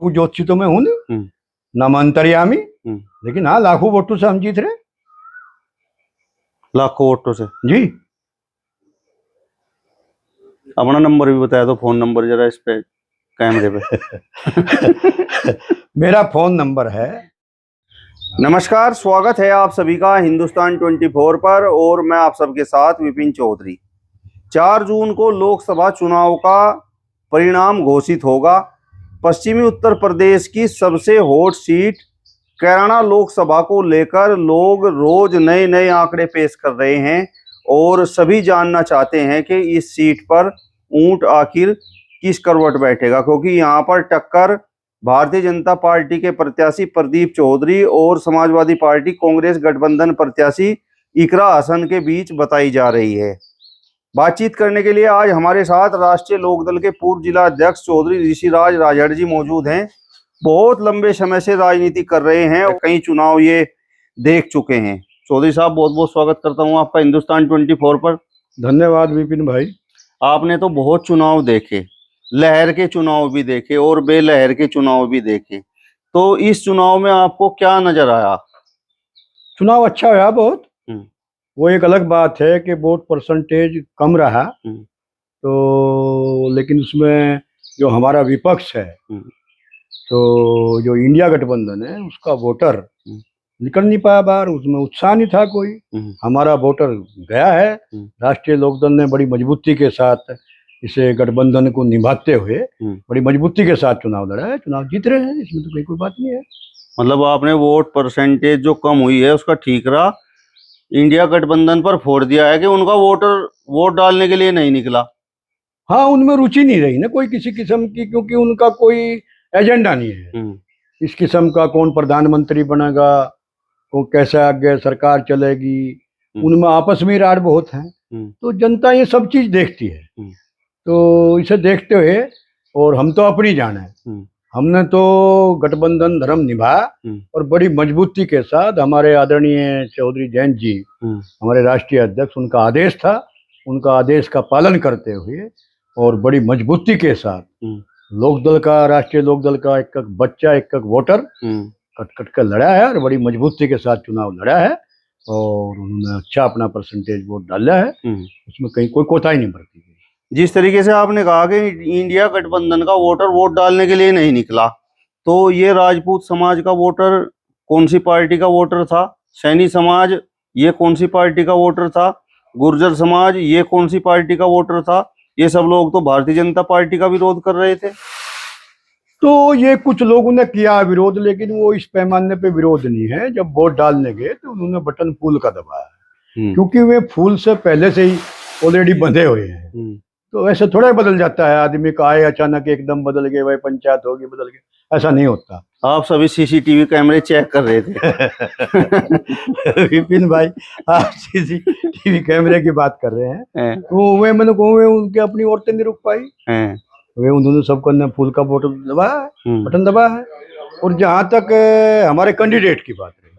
वो ज्योतिषी तो मैं हूं नहीं, नाम अंतर्यामी, लेकिन हाँ लाखों वोटों से हम जीत रहे। लाखों वोटों से जी। अपना नंबर भी बताया दो, फोन नंबर जरा इस पे कैमरे पे। मेरा फोन नंबर है। नमस्कार, स्वागत है आप सभी का हिंदुस्तान 24 पर, और मैं आप सबके साथ विपिन चौधरी। 4 जून को लोकसभा चुनाव का परिणाम घोषित होगा। पश्चिमी उत्तर प्रदेश की सबसे हॉट सीट कैराना लोकसभा को लेकर लोग रोज नए नए आंकड़े पेश कर रहे हैं और सभी जानना चाहते हैं कि इस सीट पर ऊंट आखिर किस करवट बैठेगा, क्योंकि यहाँ पर टक्कर भारतीय जनता पार्टी के प्रत्याशी प्रदीप चौधरी और समाजवादी पार्टी कांग्रेस गठबंधन प्रत्याशी इकरा हसन के बीच बताई जा रही है। बातचीत करने के लिए आज हमारे साथ राष्ट्रीय लोकदल के पूर्व जिला अध्यक्ष चौधरी ऋषिराज राजहर जी मौजूद हैं। बहुत लंबे समय से राजनीति कर रहे हैं और कई चुनाव ये देख चुके हैं। चौधरी साहब, बहुत बहुत स्वागत करता हूं आपका हिंदुस्तान 24 पर। धन्यवाद विपिन भाई। आपने तो बहुत चुनाव देखे, लहर के चुनाव भी देखे और बेलहर के चुनाव भी देखे, तो इस चुनाव में आपको क्या नजर आया? चुनाव अच्छा हुआ बहुत। वो एक अलग बात है कि वोट परसेंटेज कम रहा, तो लेकिन उसमें जो हमारा विपक्ष है, तो जो इंडिया गठबंधन है, उसका वोटर निकल नहीं पाया बाहर, उसमें उत्साह नहीं था कोई। हमारा वोटर गया है। राष्ट्रीय लोकदल ने बड़ी मजबूती के साथ इसे गठबंधन को निभाते हुए बड़ी मजबूती के साथ चुनाव लड़ा है, चुनाव जीत रहे हैं, इसमें तो कोई बात नहीं है। मतलब आपने वोट परसेंटेज जो कम हुई है उसका ठीक रहा, इंडिया गठबंधन पर फोड़ दिया है कि उनका वोटर वोट डालने के लिए नहीं निकला। हाँ, उनमें रुचि नहीं रही ना कोई किसी किस्म की, क्योंकि उनका कोई एजेंडा नहीं है इस किस्म का। कौन प्रधानमंत्री बनेगा, वो कैसा आगे सरकार चलेगी, उनमें आपस में राड़ बहुत है। तो जनता ये सब चीज देखती है, तो इसे देखते हुए, और हम तो अपनी जान है, हमने तो गठबंधन धर्म निभाया और बड़ी मजबूती के साथ हमारे आदरणीय चौधरी जयंत जी, हमारे राष्ट्रीय अध्यक्ष, उनका आदेश था, उनका आदेश का पालन करते हुए और बड़ी मजबूती के साथ लोकदल का, राष्ट्रीय लोकदल का एक एक बच्चा, एक एक वोटर कट कट कर लड़ा है और बड़ी मजबूती के साथ चुनाव लड़ा है और उन्होंने अच्छा अपना परसेंटेज वोट डाला है। उसमें कहीं कोई कोताही नहीं बरती। जिस तरीके से आपने कहा कि इंडिया गठबंधन का वोटर वोट डालने के लिए नहीं निकला, तो ये राजपूत समाज का वोटर कौन सी पार्टी का वोटर था? सैनी समाज ये कौन सी पार्टी का वोटर था? गुर्जर समाज ये कौन सी पार्टी का वोटर था? ये सब लोग तो भारतीय जनता पार्टी का विरोध कर रहे थे। तो ये कुछ लोगों ने किया विरोध, लेकिन वो इस पैमाने पे विरोध नहीं है। जब वोट डालने गए तो उन्होंने बटन फूल का दबाया, क्योंकि वे फूल से पहले से ही ऑलरेडी बंधे हुए हैं। तो ऐसे थोड़ा बदल जाता है आदमी का, आए अचानक एकदम बदल गए, भाई पंचायत होगी बदल गए, ऐसा नहीं होता। आप सभी सीसीटीवी कैमरे चेक कर रहे थे। विपिन भाई, आप सीसीटीवी कैमरे की बात कर रहे हैं, तो वे मैंने कहूँ उनके अपनी औरतें नहीं रुक पाई, वे उन्होंने सबको ने फूल का बटन दबाया है, बटन दबाया है। और जहाँ तक हमारे कैंडिडेट की बात है,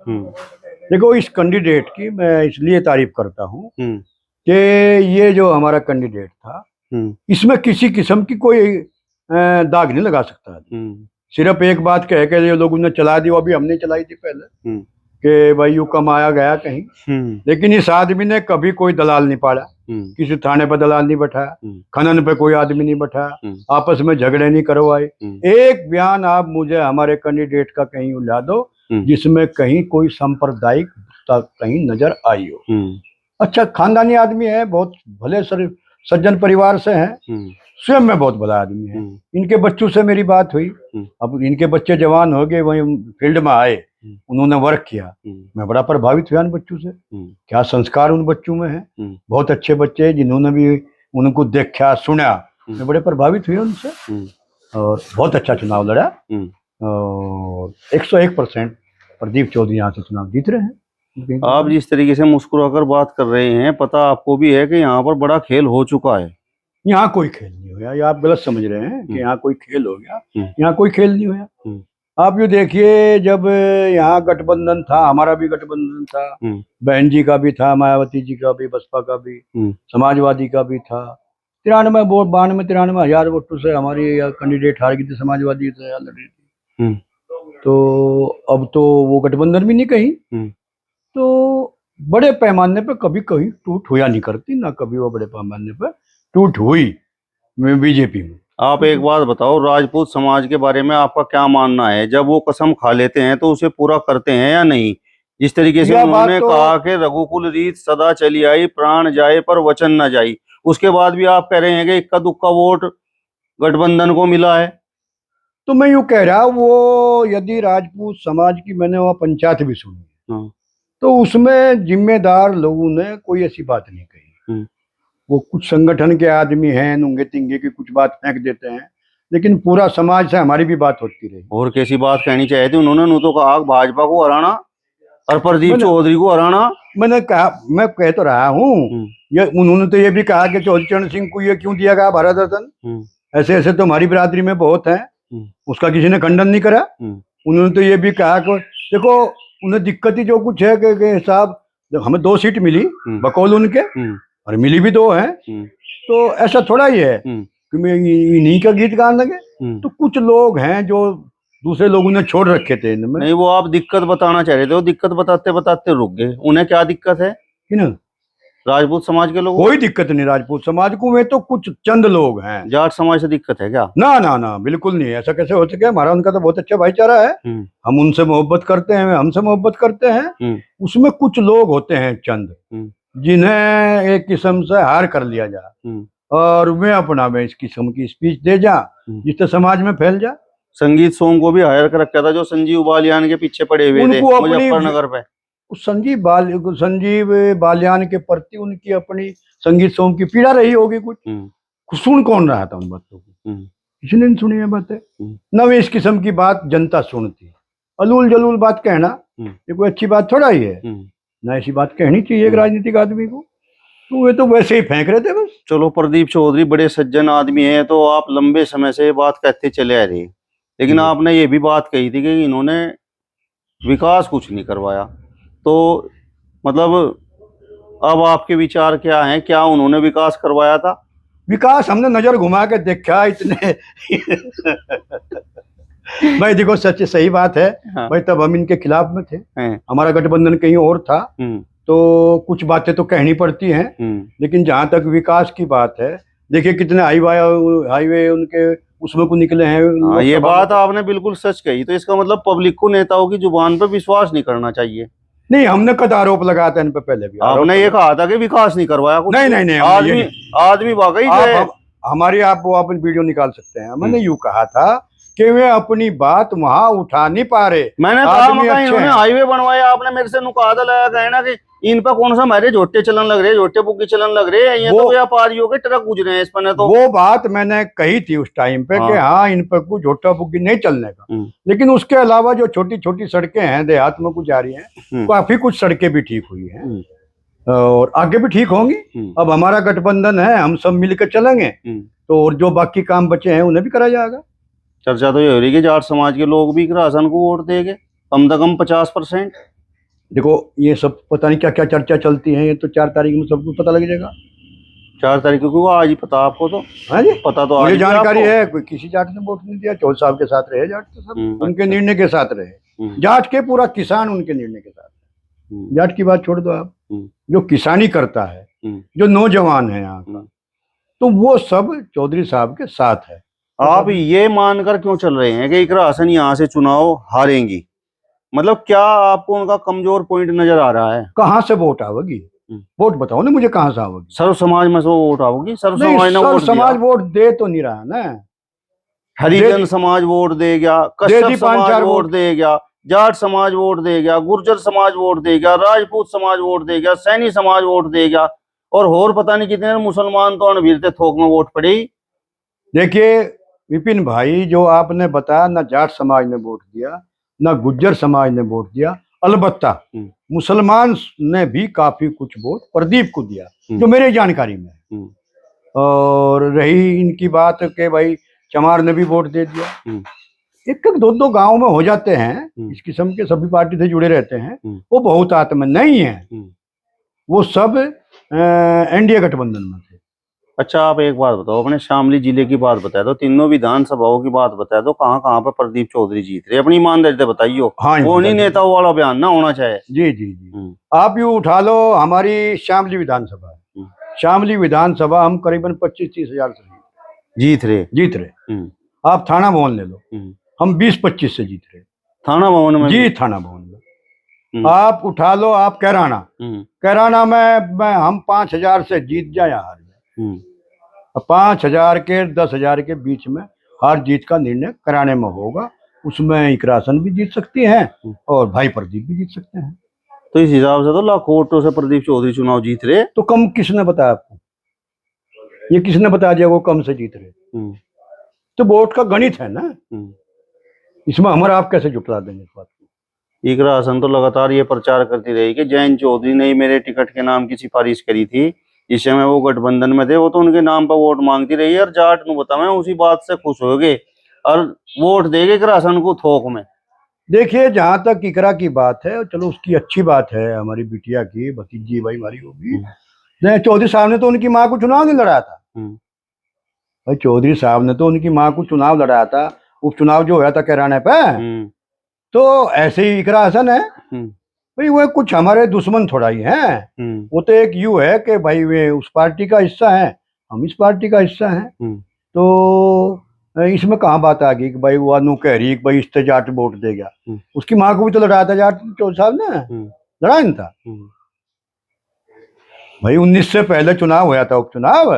देखो इस कैंडिडेट की मैं इसलिए तारीफ करता हूँ कि ये जो हमारा कैंडिडेट था, इसमें किसी किस्म की कोई दाग नहीं लगा सकता। सिर्फ एक बात कह के ये लोगों ने चला दी, वो अभी हमने चलाई थी पहले, कि भाई यू कमाया गया कहीं, लेकिन इस आदमी ने कभी कोई दलाल नहीं पाड़ा, किसी थाने पर दलाल नहीं बैठाया, खनन पे कोई आदमी नहीं बैठाया, आपस में झगड़े नहीं करवाए। एक बयान आप मुझे हमारे कैंडिडेट का कहीं ला दो जिसमें कहीं कोई सांप्रदायिक कहीं नजर आई हो। अच्छा खानदानी आदमी है, बहुत भले सज्जन परिवार से हैं, स्वयं में बहुत भला आदमी है। इनके बच्चों से मेरी बात हुई, अब इनके बच्चे जवान हो गए, वहीं फील्ड में आए, उन्होंने वर्क किया, मैं बड़ा प्रभावित हुआ उन बच्चों से। क्या संस्कार उन बच्चों में है, बहुत अच्छे बच्चे, जिन्होंने भी उनको देखा सुना, मैं बड़े प्रभावित हुए उनसे, और बहुत अच्छा चुनाव लड़ा और 101% प्रदीप चौधरी यहाँ से चुनाव जीत रहे हैं। आप जिस तरीके से मुस्कुराकर बात कर रहे हैं, पता आपको भी है कि यहाँ पर बड़ा खेल हो चुका है। यहाँ कोई खेल नहीं हुआ, ये आप गलत समझ रहे हैं कि यहाँ कोई खेल हो गया, यहाँ कोई खेल नहीं हुआ। आप ये देखिए, जब यहाँ गठबंधन था, हमारा भी गठबंधन था, बहन जी का भी था, मायावती जी का भी, बसपा का भी, समाजवादी का भी था। 93 92 93 हजार वोटों से हमारी कैंडिडेट हार गई थी, समाजवादी से लड़ रही थी। तो अब तो वो गठबंधन भी नहीं कहीं, तो बड़े पैमाने पे कभी कहीं टूट हुआ नहीं करती, ना कभी वो बड़े पैमाने पे टूट हुई में बीजेपी में। आप एक बात बताओ, राजपूत समाज के बारे में आपका क्या मानना है? जब वो कसम खा लेते हैं तो उसे पूरा करते हैं या नहीं? जिस तरीके से उन्होंने कहा कि रघुकुल रीत सदा चली आई, प्राण जाए पर वचन न जाई, उसके बाद भी आप कह रहे हैं कि इक्का दुक्का वोट गठबंधन को मिला है। तो मैं यूं कह रहा, वो यदि राजपूत समाज की मैंने वहाँ पंचायत भी सुनी, तो उसमें जिम्मेदार लोगों ने कोई ऐसी बात नहीं कही। वो कुछ संगठन के आदमी हैं, नंगे तिंगे की कुछ बात फेंक देते हैं, लेकिन पूरा समाज से हमारी भी बात होती रही। और कैसी बात कहनी चाहिए थी उन्होंने? तो कहा भाजपा को हराना और प्रदीप चौधरी को हराना। मैंने कहा, मैं कह तो रहा हूँ, ये उन्होंने तो ये भी कहा कि चौधरी चरण सिंह को ये क्यों दिया गया भारत रत्न, ऐसे ऐसे तो हमारी बिरादरी में बहुत है, उसका किसी ने खंडन नहीं करा। उन्होंने तो ये भी कहा कि देखो उन्हें दिक्कत ही जो कुछ है कि साहब हमें 2 सीट मिली बकौल उनके, और मिली भी 2 हैं, तो ऐसा थोड़ा ही है कि मैं इन्हीं का गीत गाने लगे। तो कुछ लोग हैं जो दूसरे लोगों ने छोड़ रखे थे इनमें। नहीं, वो आप दिक्कत बताना चाह रहे थे, वो दिक्कत बताते बताते रुक गए। उन्हें क्या दिक्कत है? राजपूत समाज के लोगों? कोई दिक्कत नहीं राजपूत समाज को, वे तो कुछ चंद लोग हैं। जाट समाज से दिक्कत है क्या? ना ना ना, बिल्कुल नहीं, ऐसा कैसे हो सके। हमारा उनका तो बहुत अच्छा भाईचारा है, हम उनसे मोहब्बत करते हैं, हमसे मोहब्बत करते हैं। उसमें कुछ लोग होते हैं चंद, जिन्हें एक किस्म से हार कर लिया जा और वे अपना में इस किस्म की स्पीच दे जा जिससे समाज में फैल जा। संगीत सोम को भी हायर कर रखा था, जो संजीव बालियान के पीछे पड़े हुए थे मुजफ्फरनगर पे। संजीव बालियान के प्रति उनकी अपनी संगीत सोम की पीड़ा रही होगी कुछ। सुन कौन रहा था उन बातों को? किसी ने नहीं सुनी है बातें। न वे इस किस्म की बात जनता सुनती। अलूल जलूल बात कहना ये कोई अच्छी बात थोड़ा ही है, ना ऐसी बात कहनी चाहिए एक राजनीतिक आदमी को। तो वे तो वैसे ही फेंक रहे थे बस। चलो, प्रदीप चौधरी बड़े सज्जन आदमी हैं, तो आप लंबे समय से ये बात कहते चले आ रहे, लेकिन आपने ये भी बात कही थी कि इन्होंने विकास कुछ नहीं करवाया। तो मतलब अब आपके विचार क्या हैं? क्या उन्होंने विकास करवाया था? विकास हमने नजर घुमा के देखा इतने भाई देखो, सच सही बात है। भाई तब हम इनके खिलाफ में थे, हमारा गठबंधन कहीं और था, तो कुछ बातें तो कहनी पड़ती हैं। लेकिन जहां तक विकास की बात है, देखिए कितने हाईवे उनके उसमें को निकले हैं। ये बात आपने बिल्कुल सच कही। तो इसका मतलब पब्लिक को नेताओं की जुबान पर विश्वास नहीं करना चाहिए। नहीं, हमने कद आरोप लगाया था इन पे पहले भी। आपने ये कहा था कि विकास नहीं करवाया कुछ। नहीं, आदमी वाकई हमारी आप वो अपनी वीडियो निकाल सकते हैं। मैंने यूं कहा था कि वे अपनी बात वहां उठा नहीं पा रहे। मैंने कहा इन्होंने हाईवे बनवाया, आपने मेरे से नुकादा लगा कहना कि इन पर कौन सा हमारे झोटे चलन लग रहे, झोटे बुग्गी चलन लग रहे हैं, ये तो व्यापारियों के ट्रक गुजरे हैं इस पर। तो वो बात मैंने कही थी उस टाइम पे कि हाँ इन पर कुछ झोटा बुग्गी नहीं चलने का। लेकिन उसके अलावा जो छोटी छोटी सड़कें हैं देहात में कुछ जा रही हैं, काफी कुछ सड़कें भी ठीक हुई हैं और आगे भी ठीक होंगी। अब हमारा गठबंधन है, हम सब मिलकर चलेंगे तो और जो बाकी काम बचे हैं उन्हें भी करा जाएगा। चर्चा तो ये हो रही है जाट समाज के लोग भी राशन को वोट देंगे, कम से कम 50%। देखो ये सब पता नहीं क्या क्या चर्चा चलती है, ये तो 4 तारीख में सबको पता लग जाएगा। 4 तारीख को आज ही पता आपको? तो हाँ जी, पता तो मुझे जानकारी है। कोई किसी जाट ने वोट नहीं दिया, चौधरी साहब के साथ रहे जाट, तो सब उनके निर्णय के साथ रहे। जाट के पूरा किसान उनके निर्णय के साथ। जाट की बात छोड़ दो आप, जो किसानी करता है, जो नौजवान है यहाँ का, तो वो सब चौधरी साहब के साथ है। आप ये मानकर क्यों चल रहे हैं कि इकरा हसन यहाँ से चुनाव हारेंगी? मतलब क्या आपको उनका कमजोर पॉइंट नजर आ रहा है? कहाँ से वोट आवेगी? वोट बताओ ना मुझे, कहाँ से आवेगी? सर्व समाज में से वोट आवेगी? सर्व समाज वोट दे तो नहीं रहा ना। हरिजन समाज वोट दे गया, कश्यप समाज वोट दे गया, जाट समाज वोट दे गया, गुर्जर समाज वोट दे गया, राजपूत समाज वोट दे गया, सैनी समाज वोट दे गया, और पता नहीं कितने मुसलमान तो अनभिरते थोक में वोट पड़े। देखिए विपिन भाई, जो आपने बताया, ना जाट समाज ने वोट दिया, ना गुज्जर समाज ने वोट दिया। अलबत्ता मुसलमान ने भी काफी कुछ वोट प्रदीप को दिया, जो मेरे जानकारी में है। और रही इनकी बात के भाई चमार ने भी वोट दे दिया। एक दो गांव में हो जाते हैं इस किस्म के, सभी पार्टी से जुड़े रहते हैं, वो बहुत आत्म नहीं है। वो सब एनडीए गठबंधन में थे। अच्छा, आप एक बात बताओ, अपने शामली जिले की बात बता दो, तीनों विधानसभाओं की बात बता दो, कहाँ कहाँ पे प्रदीप चौधरी जीत रहे, अपनी ईमानदारी से बताइयो। हाँ, वो नहीं नेताओं वाला बयान ना होना चाहिए। जी जी जी। आप यूँ उठा लो, हमारी शामली विधानसभा है। शामली विधानसभा हम करीबन 25-30 हजार से जीत रहे। आप थाना भवन ले लो, हम 20-25 से जीत रहे। थाना भवन में जी, थाना भवन में। आप उठा लो, आप कैराना में हम 5,000 से जीत जाए या हार जाए, 5,000 के 10,000 के बीच में हार जीत का निर्णय कराने में होगा। उसमें इकरा हसन भी जीत सकती हैं और भाई प्रदीप भी जीत सकते हैं। तो इस हिसाब से तो लाखों वोटों से प्रदीप चौधरी चुनाव जीत रहे। तो कम किसने बताया आपको? ये किसने बता दिया वो कम से जीत रहे? तो वोट का गणित है ना, इसमें हमारा आप कैसे जुटला देंगे इस बात को? इकरा हसन तो लगातार ये प्रचार करती रही कि जयंत चौधरी ने मेरे टिकट के नाम की सिफारिश करी थी, इस समय वो गठबंधन में थे, वो तो उनके नाम पर वोट मांगती रही है। और जाट नु बतावे उसी बात से खुश हो गए और वोट देंगे इकरा हसन को थोक में। देखिए, जहां तक इकरा की बात है, चलो उसकी अच्छी बात है, हमारी बिटिया की भतीजी भाई हमारी होगी। चौधरी साहब ने तो उनकी माँ को चुनाव नहीं लड़ा था भाई, चौधरी साहब ने तो उनकी माँ को चुनाव लड़ाया था, उपचुनाव जो हुआ था कैराने पे। तो ऐसे ही इकरा हसन है भाई, वो कुछ हमारे दुश्मन थोड़ा ही हैं। वो तो एक यू है कि भाई वे उस पार्टी का हिस्सा है, हम इस पार्टी का हिस्सा है। तो इसमें कहाँ बात आ गई कि भाई वो अनु कह रही भाई इससे जाट वोट देगा। उसकी माँ को भी तो लड़ाया था जाट चौधरी साहब ने, लड़ाया नहीं था भाई। 19 से पहले चुनाव हुआ था उपचुनाव,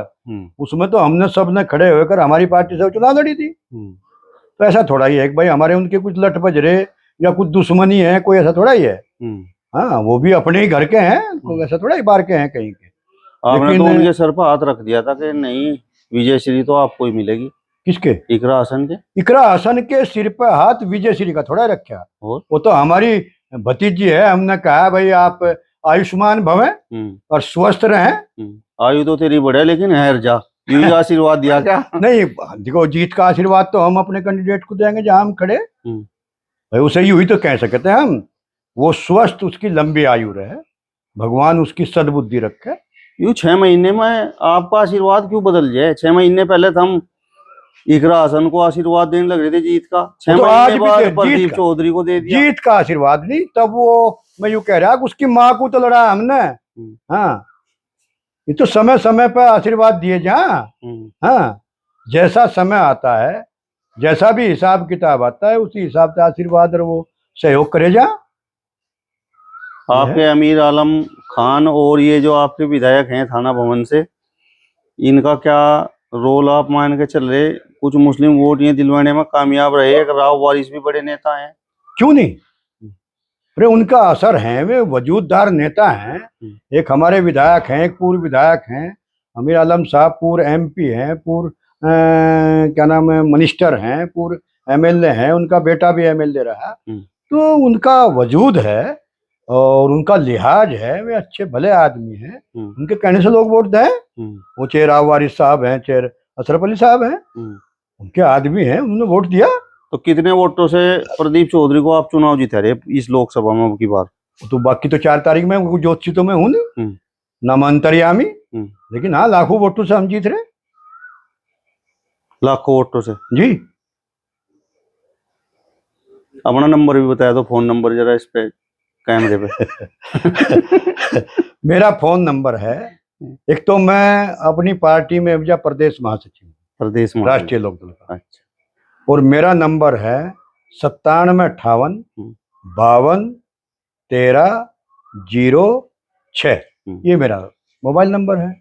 उसमें तो हमने सबने खड़े होकर हमारी पार्टी से चुनाव लड़ी थी। तो ऐसा थोड़ा ही है कि भाई हमारे उनके कुछ लट बजरे या कुछ दुश्मनी है, कोई ऐसा थोड़ा ही है। हाँ, वो भी अपने ही घर के हैं, कोई ऐसा थोड़ा ही बाहर के हैं कहीं के। आपने तो उनके सर पर हाथ रख दिया था कि नहीं विजयश्री तो आपको ही मिलेगी। किसके? इकरा हसन के। इकरा हसन के सिर पर हाथ विजयश्री का थोड़ा रखा, वो तो हमारी भतीजी है। हमने कहा भाई आप आयुष्मान भवें और स्वस्थ रहें। आयु तो तेरी बढ़े लेकिन हैर जा, यही आशीर्वाद दिया क्या? नहीं देखो, जीत का आशीर्वाद तो हम अपने कैंडिडेट को देंगे जहां हम खड़े भाई, उसे यूं ही तो कह सकते हैं हम। वो स्वस्थ, उसकी लंबी आयु रहे, भगवान उसकी सद्बुद्धि रखे। यूं 6 महीने में आपका आशीर्वाद क्यों बदल जाए? 6 महीने पहले तो हम इकरा हसन को आशीर्वाद देने लग रहे थे जीत का, 6 महीने बाद प्रदीप चौधरी को दे दिया। जीत का आशीर्वाद नहीं, तब वो मैं यूं कह रहा उसकी माँ को तो लड़ा हमने। हाँ, ये तो समय समय पर आशीर्वाद दिए जा। हाँ, जैसा समय आता है, जैसा भी हिसाब किताब आता है, उसी हिसाब से आशीर्वाद और वो सहयोग करे जा। आपके अमीर आलम खान और ये जो आपके विधायक हैं थाना भवन से, इनका क्या रोल आप मान के चल रहे? कुछ मुस्लिम वोट ये दिलवाने में कामयाब रहे। एक राव वारिस भी बड़े नेता हैं, क्यों नहीं? अरे उनका असर है, वे वजूददार नेता हैं। एक हमारे विधायक हैं, एक पूर्व विधायक हैं, अमीर आलम साहब पूर्व MP हैं, पूर्व क्या नाम है मिनिस्टर हैं, पूर्व MLA हैं, उनका बेटा भी MLA रहा। तो उनका वजूद है और उनका लिहाज है, वे अच्छे भले आदमी हैं। उनके कहने से लोग वोट दें। वो चेयर राव वारिस साहब हैं, चेयर अशरफ अली साहब हैं, उनके आदमी हैं, उन्होंने वोट दिया। तो कितने वोटों से प्रदीप चौधरी को आप चुनाव जीते रहे इस लोकसभा में की बार? तो बाकी तो 4 तारीख में ज्योतिषी तो मैं हूँ नाम अंतर्यामी, लेकिन हाँ लाखों वोटों से हम जीत रहे। लाखों वोटों से जी। अपना नंबर भी बताया दो, फोन नंबर जरा इस पे कैमरे पे। मेरा फोन नंबर है, एक तो मैं अपनी पार्टी में प्रदेश महासचिव, राष्ट्रीय लोकदल का। अच्छा। और मेरा नंबर है 9758 52 13 06। ये मेरा मोबाइल नंबर है।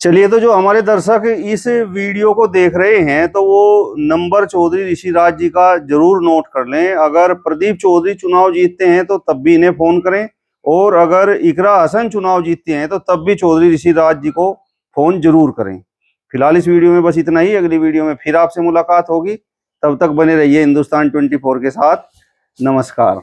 चलिए, तो जो हमारे दर्शक इस वीडियो को देख रहे हैं तो वो नंबर चौधरी ऋषिराज जी का जरूर नोट कर लें। अगर प्रदीप चौधरी चुनाव जीतते हैं तो तब भी इन्हें फोन करें, और अगर इकरा हसन चुनाव जीतते हैं तो तब भी चौधरी ऋषिराज जी को फोन जरूर करें। फिलहाल इस वीडियो में बस इतना ही। अगली वीडियो में फिर आपसे मुलाकात होगी, तब तक बने रहिए हिंदुस्तान 24 के साथ। नमस्कार।